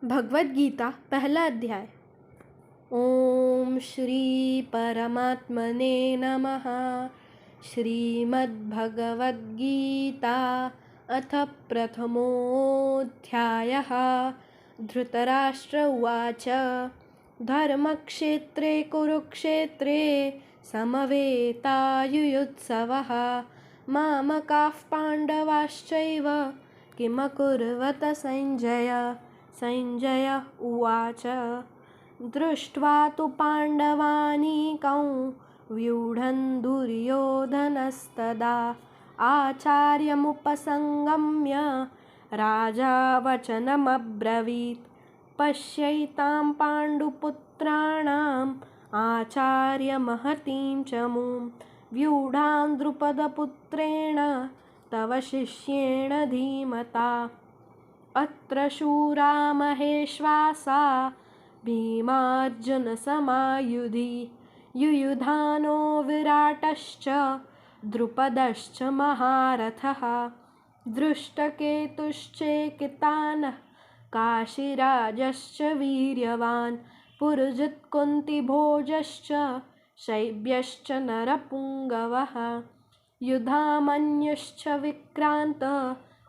भगवद गीता पहला अध्याय। ओम श्री परमात्मने नमः। श्रीमद्भगवद्गीता अथ प्रथमोऽध्यायः। धृतराष्ट्र उवाच धर्मक्षेत्रे कुरुक्षेत्रे समवेतायुयुत्सवः मामकाः पाण्डवाश्चैव किमकुर्वत संजय। संजय उवाच दृष्ट्वा तु पाण्डवानीकं व्यूढं दुर्योधनस्तदा आचार्यमुपसंगम्य राजा वचनमब्रवीत् पश्यैतां पाण्डुपुत्राणाम् आचार्यमहतीं च मूं व्यूढां द्रुपदपुत्रेण तव शिष्येण धीमता। अत्र शूरा महेश्वासा भीमार्जुनसमायुधि युयुधानो विराटश्च द्रुपदश्च महारथः दृष्टकेतुश्चेकितानः काशीराजश्च वीर्यवान् पुरुजित्कुन्तिभोजश्च शैब्यश्च नरपुङ्गवः युधामन्युश्च विक्रान्त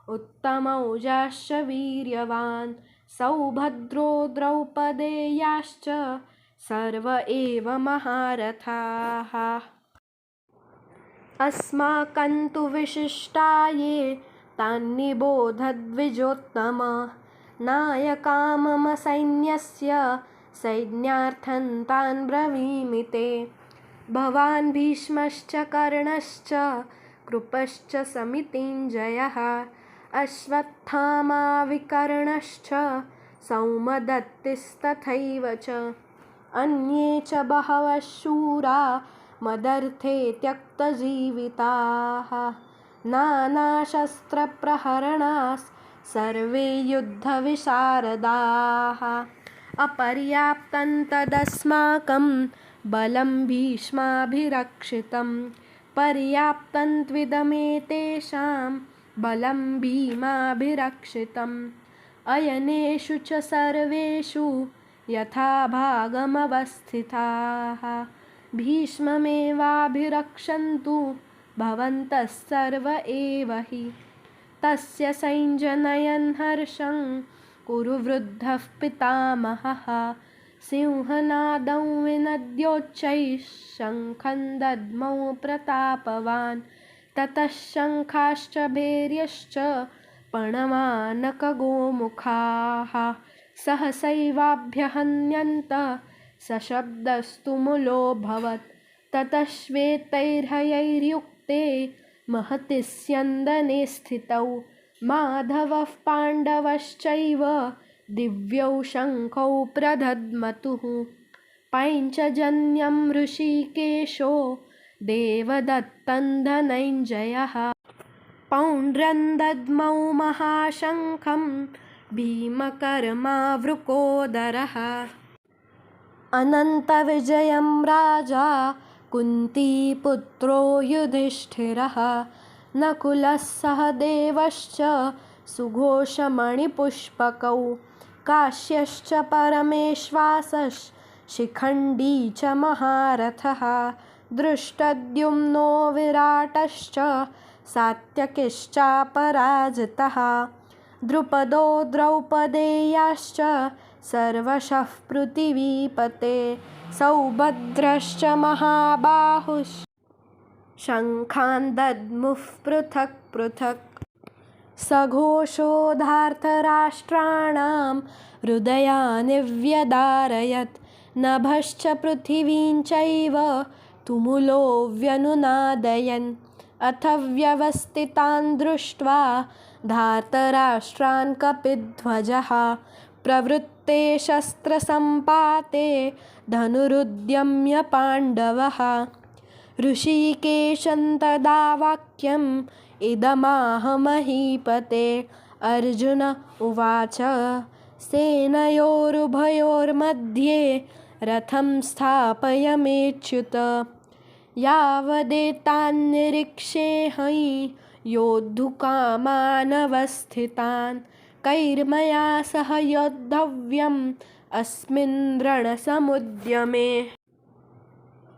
उत्तमौजाश्च वीर्यवान् सौभद्रो द्रौपदेयाश्च सर्व एव महारथाः। अस्माकं तु विशिष्टा ये तान्निबोधद्विजोत्तम नायका मम सैन्यस्य सैन्यार्थं तान् ब्रवीमि ते। भवान् भीष्मश्च कर्णश्च कृपश्च समितिञ्जयः अश्वत्थामा विकर्णश्च सौमदत्तिस्तथैव च अन्ये च बहवः शूरा मदर्थे त्यक्तजीविताः नानाशस्त्रप्रहरणाः सर्वे युद्धविशारदाः। अपर्याप्तं तदस्माकं बलं भीष्माभिरक्षितं पर्याप्तं त्विदमेतेषां बलं भीमाभिरक्षितम् अयनेषु च सर्वेषु यथाभागमवस्थिताः भीष्ममेवाभिरक्षन्तु भवन्तः सर्व एव हि। तस्य संजनयन् हर्षं कुरु वृद्धः पितामहः सिंहनादं विनद्योच्चैः शङ्खं दद्मौ प्रतापवान् ततः शङ्खाश्च भैर्यश्च पणवानकगोमुखाः सहसैवाभ्यहन्यन्त सशब्दस्तुमुलोऽभवत् ततः श्वेतैर्हयैर्युक्ते महति स्यन्दने स्थितौ माधवः पाण्डवश्चैव दिव्यौ शङ्खौ प्रदध्मतुः पैञ्चजन्यं ऋषिकेशो देवदत्तं धनञ्जयः पौण्ड्रं दद्मौ महाशङ्खं भीमकर्मावृकोदरः अनन्तविजयं राजा कुन्तीपुत्रो युधिष्ठिरः नकुलः सहदेवश्च सुघोषमणिपुष्पकौ काश्यश्च परमेश्वासश्च शिखण्डी च महारथः दृष्टद्युम्नो विराटश्च सात्यकिश्चापराजितः द्रुपदो द्रौपदेयाश्च सर्वशः पृथिवीपते सौभद्रश्च महाबाहुश्च शङ्खान् दद्मुः पृथक् पृथक् सघोषोधार्तराष्ट्राणां हृदयानि व्यदारयत् नभश्च पृथिवीं चैव तुमुलो व्यनुनादयन् अथ व्यवस्थितान् दृष्ट्वा धार्तराष्ट्रान् कपिध्वजः प्रवृत्ते शस्त्रसम्पाते धनुरुद्यम्य पाण्डवः ऋषिकेशं तदा वाक्यम् इदमाह महीपते अर्जुन उवाच सेनयोरुभयोर्मध्ये रथं स्थापयमेच्युत यावदेतान्निरीक्षेऽहं योद्धुकामानवस्थितान् कैर्मया सह योद्धव्यम् अस्मिन् रणसमुद्यमे।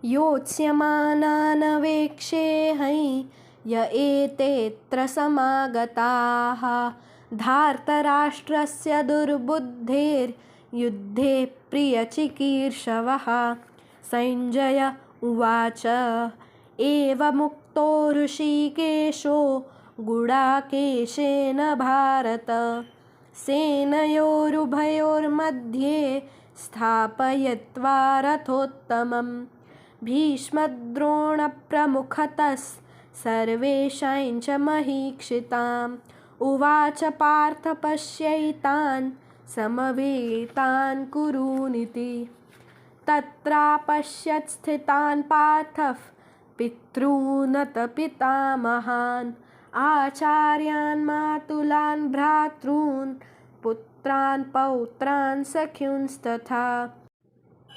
योत्स्यमानानवेक्षेऽहं य एतेऽत्र समागताः धार्तराष्ट्रस्य दुर्बुद्धेर्युद्धे प्रियचिकीर्षवः। सञ्जय उवाच एवमुक्तो ऋषिकेशो गुडाकेशेन भारत सेनयोरुभयोर्मध्ये स्थापयित्वा रथोत्तमम् भीष्मद्रोणप्रमुखतः सर्वेषां च महीक्षिताम् उवाच पार्थ पश्यैतान् समवेतान् कुरूनिति। तत्रापश्यत् स्थितान् पार्थः पितॄनत पितामहान् आचार्यान् मातुलान् भ्रातॄन् पुत्रान् पौत्रान् सख्युंस्तथा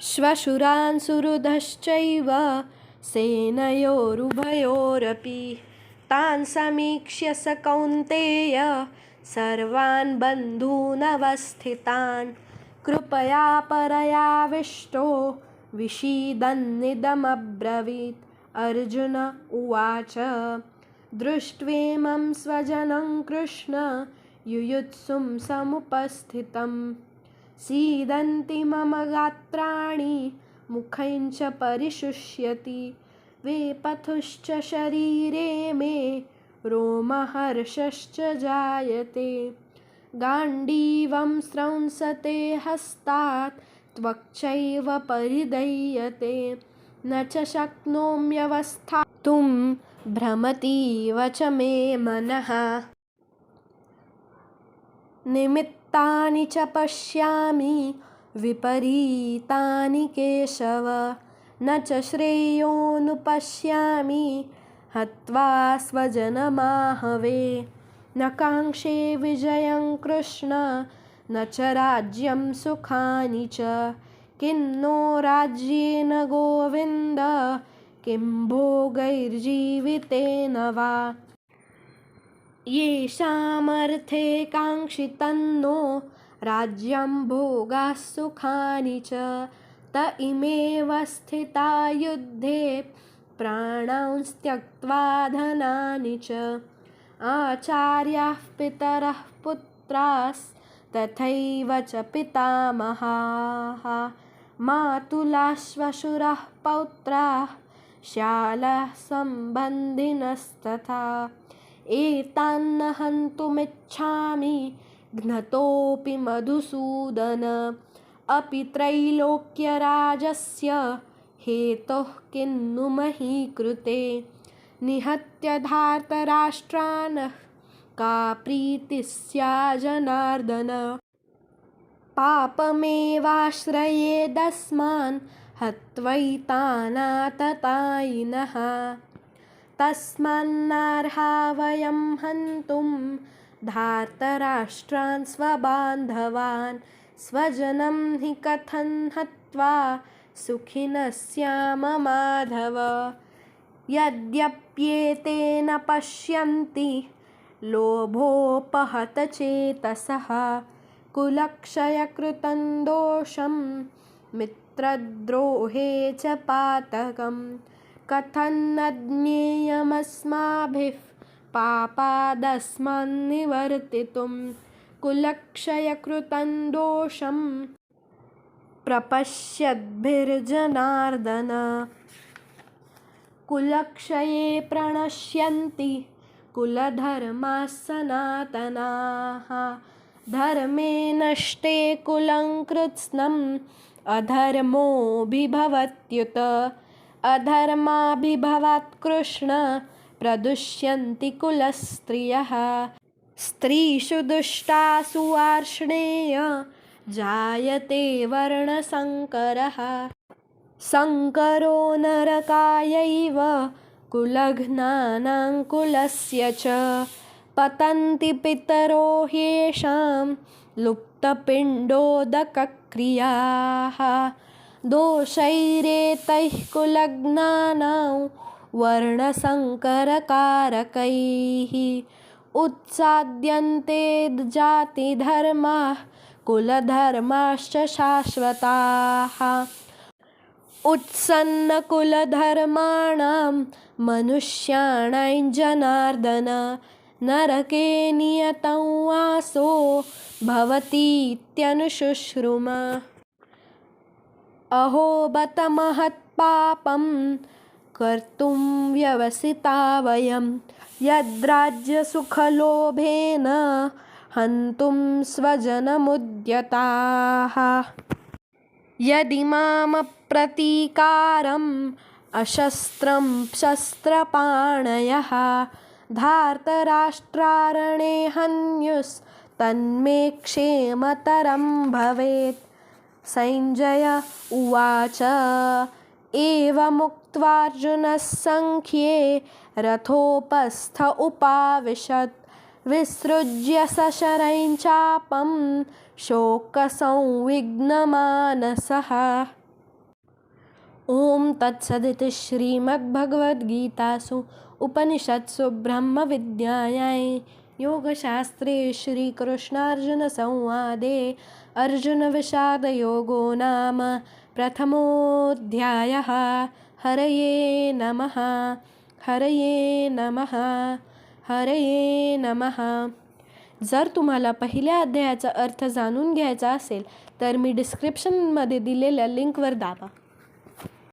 श्वशुरान् सुहृदश्चैव सेनयोरुभयोरपि। तान् समीक्ष्य स कौन्तेय सर्वान् बन्धूनवस्थितान् कृपया परयाविष्टो विषीदन्निदमब्रवीत्। अर्जुन उवाच दृष्ट्वेमं स्वजनं कृष्ण युयुत्सुं समुपस्थितं सीदन्ति मम गात्राणि मुखं च परिशुष्यति वेपथुश्च शरीरे मे रोमहर्षश्च जायते गाण्डीवं स्रंसते हस्तात् त्वक्चैव परिदह्यते न च शक्नोम्यवस्थातुं भ्रमतीव च मे मनः। निमित्तानि च पश्यामि विपरीतानि केशव न च श्रेयोनुपश्यामि हत्वा स्वजनमाहवे। न काङ्क्षे विजयं कृष्ण न च राज्यं सुखानि च किन्नो राज्येन गोविन्द किं भोगैर्जीवितेन वा। येषामर्थे काङ्क्षितन्नो राज्यं भोगाः सुखानि च त इमेव स्थिता युद्धे प्राणांस् त्यक्त्वा धनानि च। आचार्याः पितरः पुत्रास्तथैव च पितामहाः मातुलाः श्वशुराः पौत्राः श्यालाः सम्बन्धिनस्तथा। एतान्न हन्तुमिच्छामि घ्नतोऽपि मधुसूदन अपि त्रैलोक्यराजस्य हेतोः किन्नु मही कृते। निहत्य धार्तराष्ट्रान् का प्रीतिः स्या जनार्दन पापमेवाश्रयेदस्मान् हत्वैतानाततायिनः। तस्मान्नार्हा वयं हन्तुं धार्तराष्ट्रान् स्वबान्धवान् स्वजनं हि कथं हत्वा सुखिनः स्याम माधव। यद्यप्येतेन पश्यन्ति लोभोपहतचेतसः कुलक्षयकृतं दोषं मित्रद्रोहे च पातकम् कथं न ज्ञेयमस्माभिः पापादस्मान्निवर्तितुं कुलक्षयकृतं दोषं प्रपश्यद्भिर्जनार्दन। कुलक्षये प्रणश्यन्ति कुलधर्माः सनातनाः धर्मे नष्टे कुलं कृत्स्नम् अधर्मोऽभिभवत्युत। अधर्माभिभवात् कृष्ण प्रदुष्यन्ति कुलस्त्रियः स्त्रीषु दुष्टासु वार्ष्णेय जायते वर्णसङ्करः। सङ्करो नरकायैव कुलघ्नानां कुलस्य च पतन्ति पितरो ह्येषां लुप्तपिण्डोदकक्रियाः। दोषैरेतैः कुलघ्नानां वर्णसङ्करकारकैः उत्साद्यन्ते जातिधर्माः कुलधर्माश्च शाश्वताः। उत्सन्नकुलधर्माणां मनुष्याणां जनार्दन नरके नियतं वासो भवतीत्यनुशुश्रुम। अहो बत महत्पापं कर्तुं व्यवसिता वयं यद्राज्यसुखलोभेन हन्तुं स्वजनमुद्यताः। यदिमामप्रतीकारम् अशस्त्रं शस्त्रपाणयः धार्तराष्ट्रारणे हन्युस्तन्मे क्षेमतरं भवेत्। सञ्जय उवाच एवमुक्त्वार्जुनः सङ्ख्ये रथोपस्थ उपाविशत् विसृज्य सशरं चापं शोकसंविघ्नमानसः। ॐ तत्सदिति श्रीमद्भगवद्गीतासु उपनिषत्सु ब्रह्मविद्यायां योगशास्त्रे श्रीकृष्णार्जुनसंवादे अर्जुनविषादयोगो नाम प्रथमोऽध्यायः। हरये नमः हरये नमः हरये नमः। जर तुम्हाला पहिल्या अध्यायाचा अर्थ जाणून घ्यायचा असेल तर मी डिस्क्रिप्शनमध्ये दिलेल्या लिंकवर दाबा.